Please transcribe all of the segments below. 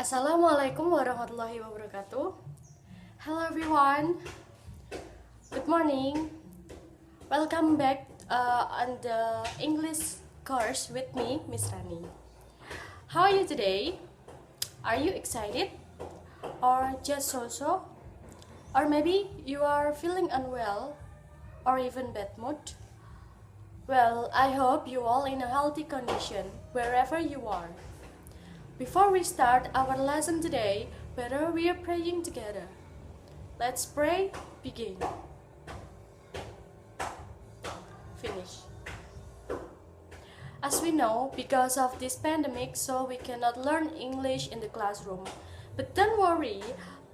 Assalamualaikum warahmatullahi wabarakatuh. Hello everyone. Good morning. Welcome back on the English course with me, Miss Rani. How are you today? Are you excited? Or just so-so? Or maybe you are feeling unwell or even bad mood? Well, I hope you all in a healthy condition wherever you are. Before we start our lesson today, whether we are praying together. Let's pray, begin. Finish. As we know, because of this pandemic, so we cannot learn English in the classroom. But don't worry,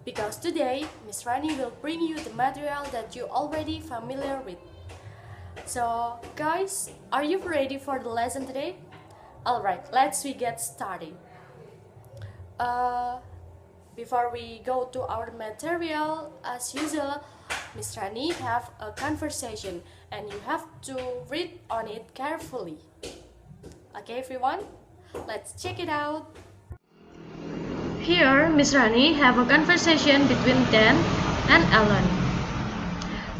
because today, Miss Rani will bring you the material that you already familiar with. So, guys, are you ready for the lesson today? Alright, let's get started. Before we go to our material, as usual, Miss Rani have a conversation and you have to read on it carefully. Okay everyone, let's check it out. Here, Miss Rani have a conversation between Dan and Alan.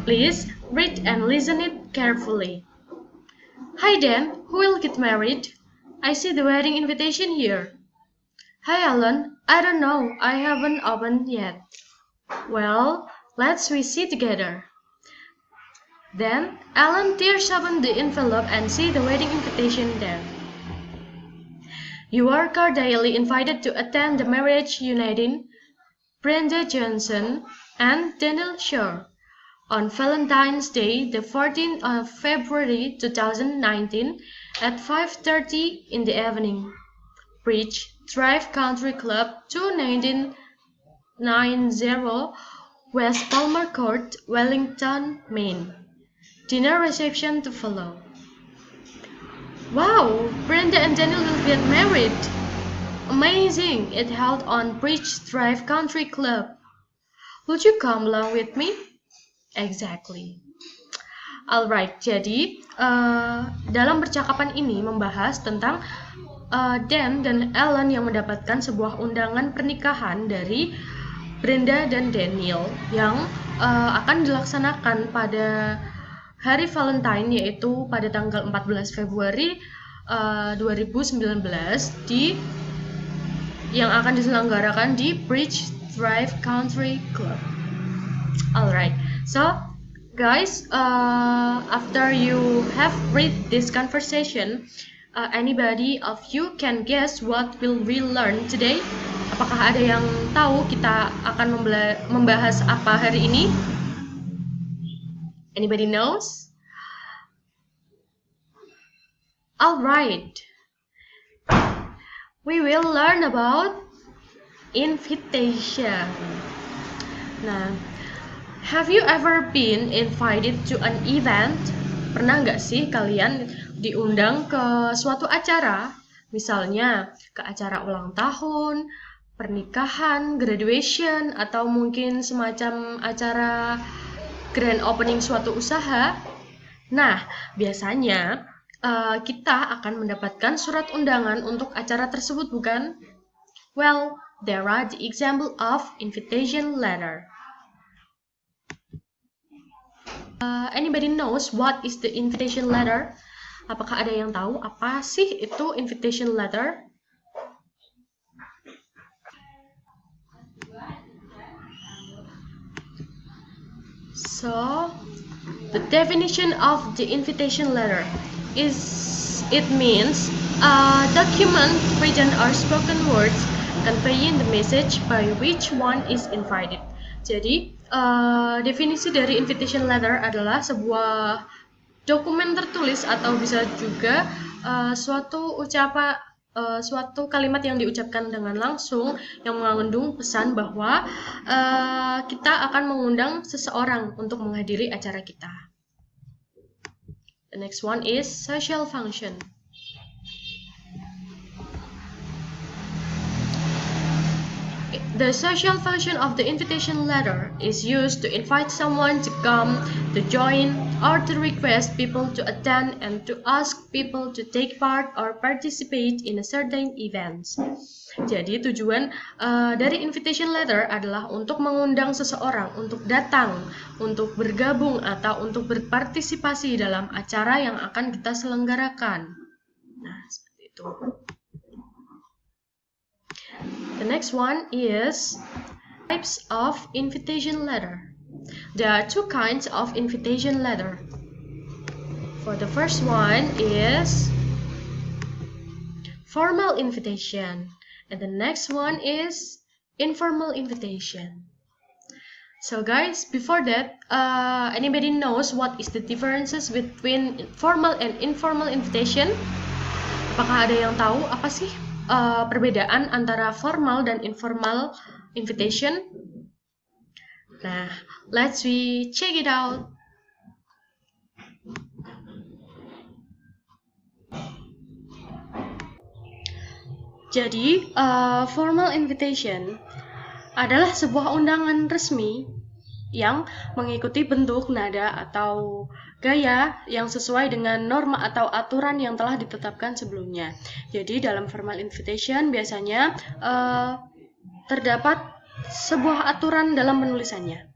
Please read and listen it carefully. Hi Dan, who will get married? I see the wedding invitation here. Hi Alan, I don't know, I haven't opened yet. Well, let's we see together. Then, Alan tears open the envelope and see the wedding invitation there. You are cordially invited to attend the marriage uniting Brenda Johnson and Daniel Shore on Valentine's Day, the 14th of February 2019 at 5:30 in the evening. Bridge Drive Country Club, 2990 West Palmer Court, Wellington, Maine. Dinner reception to follow. Wow, Brenda and Daniel will get married. Amazing, it held on Bridge Drive Country Club. Would you come along with me? Exactly. Alright, jadi dalam percakapan ini membahas tentang Dan dan Alan yang mendapatkan sebuah undangan pernikahan dari Brenda dan Daniel yang akan dilaksanakan pada hari Valentine, yaitu pada tanggal 14 Februari 2019 yang akan diselenggarakan di Bridge Drive Country Club. Alright, so guys, after you have read this conversation, anybody of you can guess what will we learn today? Apakah ada yang tahu kita akan membahas apa hari ini? Anybody knows? Alright. We will learn about invitation. Nah, have you ever been invited to an event? Pernah nggak sih kalian diundang ke suatu acara, misalnya ke acara ulang tahun, pernikahan, graduation, atau mungkin semacam acara grand opening suatu usaha? Nah, biasanya kita akan mendapatkan surat undangan untuk acara tersebut, bukan? Well, there are the example of invitation letter. Anybody knows what is the invitation letter? Apakah ada yang tahu apa sih itu invitation letter? So, the definition of the invitation letter is it means a document written or spoken words conveying the message by which one is invited. Jadi, definisi dari invitation letter adalah sebuah dokumen tertulis atau bisa juga suatu kalimat yang diucapkan dengan langsung yang mengandung pesan bahwa kita akan mengundang seseorang untuk menghadiri acara kita. The next one is social function. The social function of the invitation letter is used to invite someone to come, to join, or to request people to attend and to ask people to take part or participate in a certain event. Jadi tujuan dari invitation letter adalah untuk mengundang seseorang untuk datang, untuk bergabung atau untuk berpartisipasi dalam acara yang akan kita selenggarakan. Nah, seperti itu. The next one is types of invitation letter. There are two kinds of invitation letter. For the first one is formal invitation, and the next one is informal invitation. So guys, before that, anybody knows what is the differences between formal and informal invitation? Apakah ada yang tahu apa sih perbedaan antara formal dan informal invitation? Nah, let's check it out. Jadi, formal invitation adalah sebuah undangan resmi yang mengikuti bentuk, nada, atau gaya yang sesuai dengan norma atau aturan yang telah ditetapkan sebelumnya. Jadi, dalam formal invitation biasanya terdapat sebuah aturan dalam penulisannya.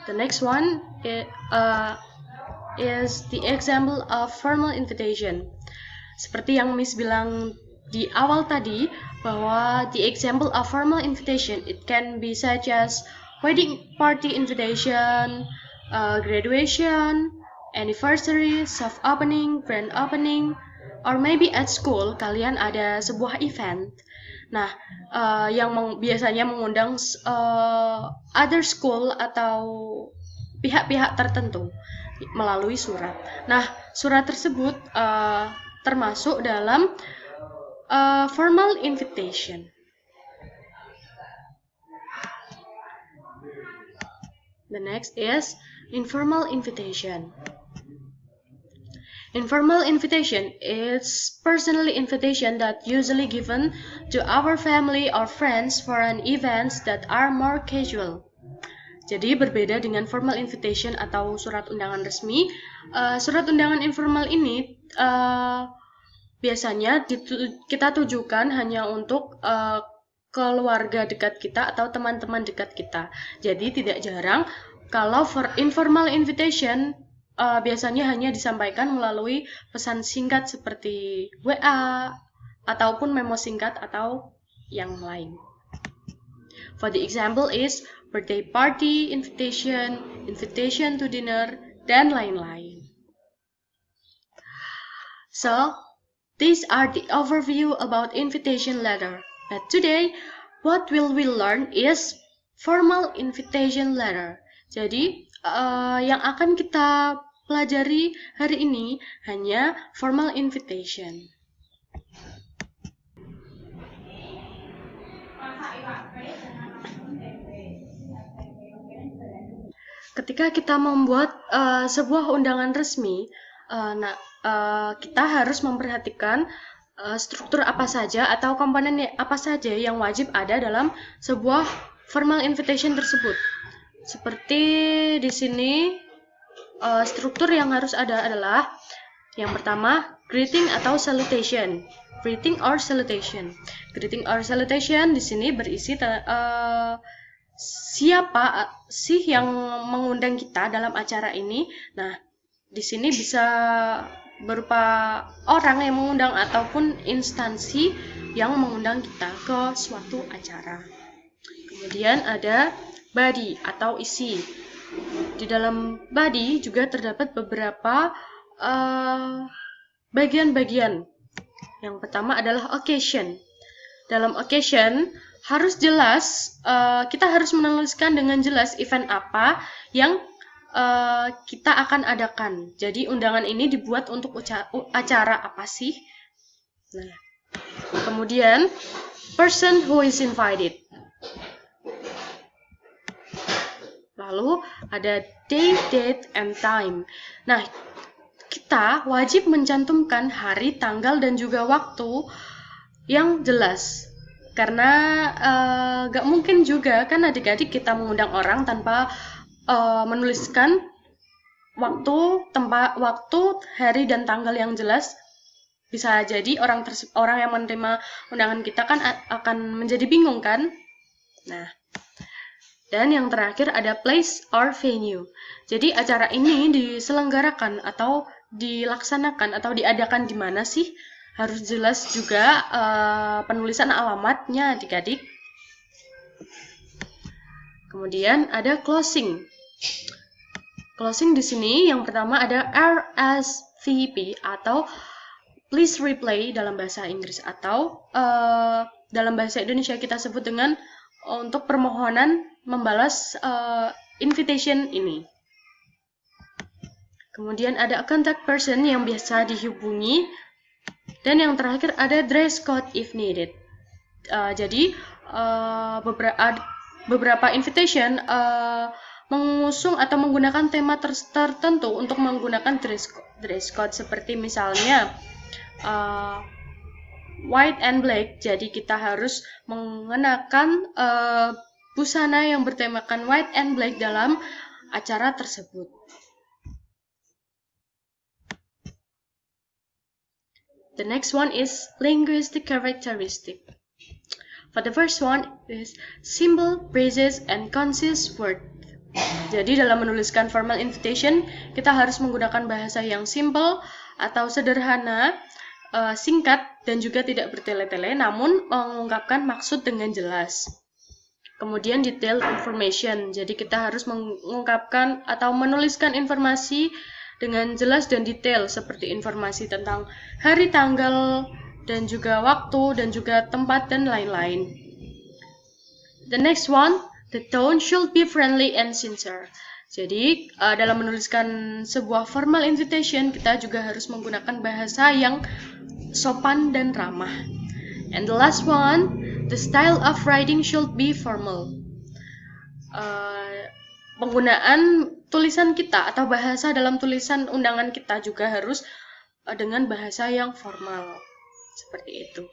The next one is the example of formal invitation. Seperti yang Miss bilang di awal tadi, bahwa the example of formal invitation, it can be such as wedding party invitation, graduation, anniversary, soft opening, grand opening, or maybe at school, kalian ada sebuah event. Nah, yang biasanya mengundang other school atau pihak-pihak tertentu melalui surat. Nah, surat tersebut termasuk dalam formal invitation. The next is informal invitation. Informal invitation is personal invitation that usually given to our family or friends for an events that are more casual. Jadi berbeda dengan formal invitation atau surat undangan resmi, surat undangan informal ini biasanya kita tujukan hanya untuk keluarga dekat kita atau teman-teman dekat kita. Jadi tidak jarang kalau for informal invitation biasanya hanya disampaikan melalui pesan singkat seperti WA ataupun memo singkat atau yang lain. For the example is birthday party invitation, invitation to dinner, dan lain-lain. So, these are the overview about invitation letter. But today, what will we learn is formal invitation letter. Jadi, yang akan kita pelajari hari ini hanya formal invitation. Ketika kita membuat sebuah undangan resmi, kita harus memperhatikan struktur apa saja atau komponen apa saja yang wajib ada dalam sebuah formal invitation tersebut. Seperti di sini, struktur yang harus ada adalah yang pertama, greeting atau salutation. Greeting or salutation. Greeting or salutation di sini berisi siapa sih yang mengundang kita dalam acara ini. Nah, di sini bisa berupa orang yang mengundang ataupun instansi yang mengundang kita ke suatu acara. Kemudian ada body atau isi. Di dalam body juga terdapat beberapa bagian-bagian. Yang pertama adalah occasion. Dalam occasion harus jelas, kita harus menuliskan dengan jelas event apa yang kita akan adakan. Jadi undangan ini dibuat untuk acara apa sih? Nah, kemudian person who is invited. Lalu ada date, and time. Nah, kita wajib mencantumkan hari, tanggal, dan juga waktu yang jelas. Karena gak mungkin juga kan adik-adik kita mengundang orang tanpa menuliskan waktu, tempat, hari, dan tanggal yang jelas. bisa jadi orang yang menerima undangan kita kan akan menjadi bingung kan. Nah, dan yang terakhir ada place or venue. Jadi acara ini diselenggarakan atau dilaksanakan atau diadakan di mana sih? Harus jelas juga penulisan alamatnya adik-adik. Kemudian ada closing. Closing di sini yang pertama ada RSVP atau please reply dalam bahasa Inggris, atau dalam bahasa Indonesia kita sebut dengan untuk permohonan membalas invitation ini. Kemudian ada contact person yang biasa dihubungi, dan yang terakhir ada dress code if needed. Jadi beberapa invitation mengusung atau menggunakan tema tertentu untuk menggunakan dress code, seperti misalnya white and black. Jadi kita harus mengenakan busana yang bertemakan white and black dalam acara tersebut. The next one is linguistic characteristic. For the first one is simple phrases and concise word. Jadi dalam menuliskan formal invitation, kita harus menggunakan bahasa yang simple atau sederhana, singkat, dan juga tidak bertele-tele, namun mengungkapkan maksud dengan jelas. Kemudian detail information. Jadi kita harus mengungkapkan atau menuliskan informasi dengan jelas dan detail, seperti informasi tentang hari, tanggal, dan juga waktu, dan juga tempat, dan lain-lain. The next one, the tone should be friendly and sincere. Jadi, dalam menuliskan sebuah formal invitation, kita juga harus menggunakan bahasa yang sopan dan ramah. And the last one, the style of writing should be formal. Penggunaan tulisan kita atau bahasa dalam tulisan undangan kita juga harus dengan bahasa yang formal. Seperti itu.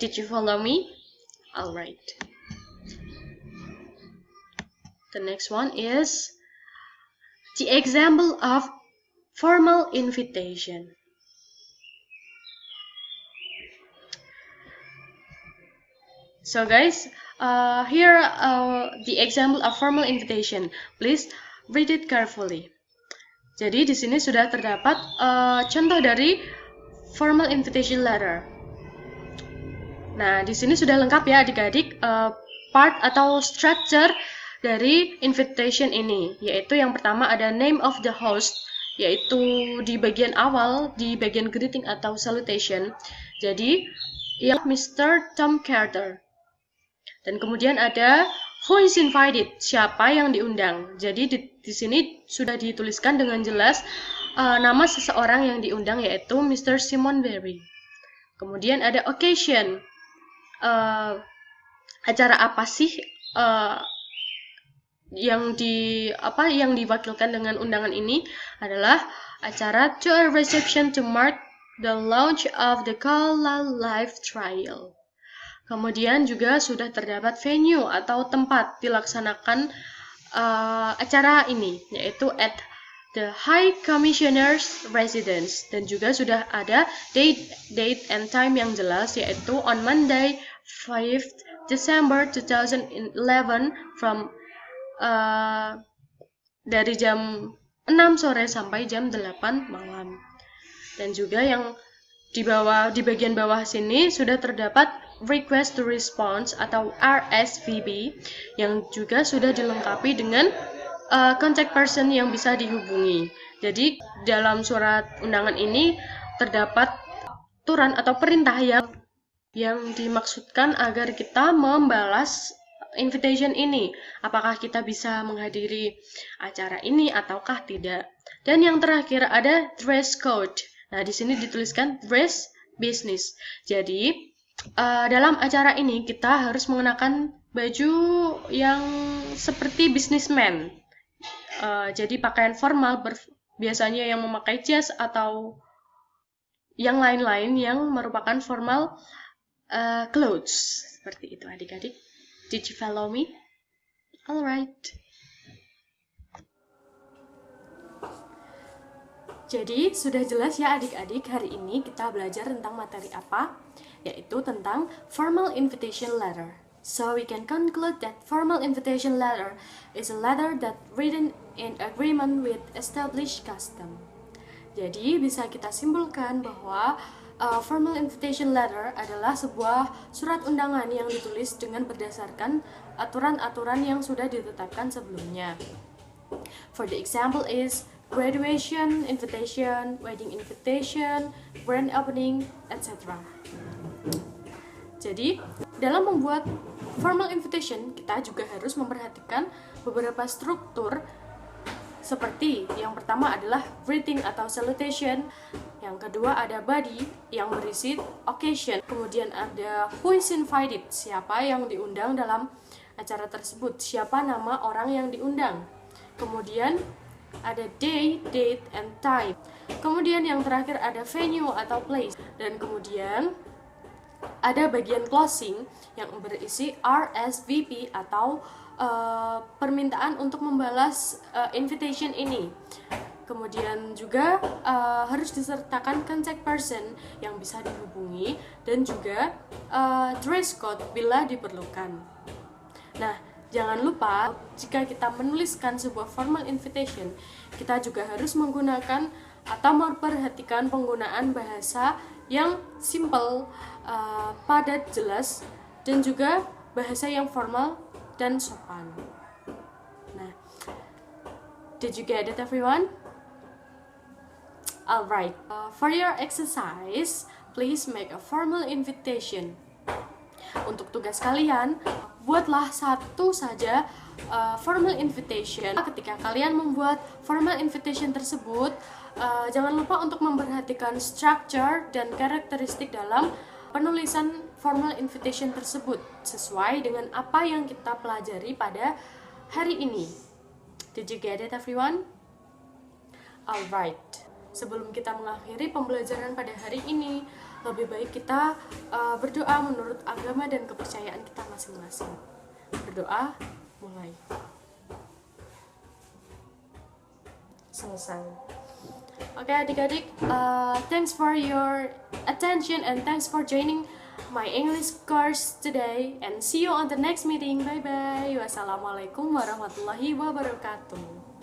Did you follow me? Alright. The next one is the example of formal invitation. So guys, here the example of formal invitation. Please read it carefully. Jadi di sini sudah terdapat contoh dari formal invitation letter. Nah, di sini sudah lengkap ya adik-adik part atau structure dari invitation ini, yaitu yang pertama ada name of the host, yaitu di bagian awal, di bagian greeting atau salutation. Jadi, yang Mr. Tom Carter. Dan kemudian ada who is invited, siapa yang diundang. Jadi di sini sudah dituliskan dengan jelas nama seseorang yang diundang, yaitu Mr. Simon Barry. Kemudian ada occasion, acara apa sih yang diwakilkan dengan undangan ini adalah acara to a reception to mark the launch of the Carlisle Live Trial. Kemudian juga sudah terdapat venue atau tempat dilaksanakan acara ini, yaitu at the High Commissioner's Residence, dan juga sudah ada date and time yang jelas, yaitu on Monday 5th December 2011 from dari jam 6 sore sampai jam 8 malam. Dan juga yang di bagian bawah sini sudah terdapat request to response atau RSVP yang juga sudah dilengkapi dengan contact person yang bisa dihubungi. Jadi dalam surat undangan ini terdapat aturan atau perintah yang dimaksudkan agar kita membalas invitation ini. Apakah kita bisa menghadiri acara ini ataukah tidak? Dan yang terakhir ada dress code. Nah, di sini dituliskan dress business. Jadi, dalam acara ini kita harus mengenakan baju yang seperti businessman. Jadi pakaian formal, biasanya yang memakai jas atau yang lain-lain yang merupakan formal clothes. Seperti itu adik-adik. Did you follow me? Alright. Jadi sudah jelas ya adik-adik, hari ini kita belajar tentang materi apa? Yaitu tentang formal invitation letter. So we can conclude that formal invitation letter is a letter that written in agreement with established custom. Jadi bisa kita simpulkan bahwa formal invitation letter adalah sebuah surat undangan yang ditulis dengan berdasarkan aturan-aturan yang sudah ditetapkan sebelumnya. For the example is graduation invitation, wedding invitation, grand opening, etc. Jadi, dalam membuat formal invitation, kita juga harus memperhatikan beberapa struktur seperti yang pertama adalah greeting atau salutation, yang kedua ada body yang berisi occasion, kemudian ada who is invited, siapa yang diundang dalam acara tersebut, siapa nama orang yang diundang, kemudian ada day, date, and time. Kemudian yang terakhir ada venue atau place. Dan kemudian ada bagian closing yang berisi RSVP atau permintaan untuk membalas invitation ini. Kemudian juga harus disertakan contact person yang bisa dihubungi dan juga dress code bila diperlukan. Nah, jangan lupa, jika kita menuliskan sebuah formal invitation, kita juga harus menggunakan atau memperhatikan penggunaan bahasa yang simple, padat, jelas, dan juga bahasa yang formal dan sopan. Nah, did you get it, everyone? Alright, for your exercise, please make a formal invitation. Untuk tugas kalian, buatlah satu saja formal invitation. Ketika kalian membuat formal invitation tersebut, jangan lupa untuk memperhatikan structure dan karakteristik dalam penulisan formal invitation tersebut sesuai dengan apa yang kita pelajari pada hari ini. Did you get it, everyone? Alright. Sebelum kita mengakhiri pembelajaran pada hari ini, lebih baik kita berdoa menurut agama dan kepercayaan kita masing-masing. Berdoa, mulai. Selesai. Oke adik-adik, thanks for your attention and thanks for joining my English course today, and see you on the next meeting. Bye bye. Wassalamualaikum warahmatullahi wabarakatuh.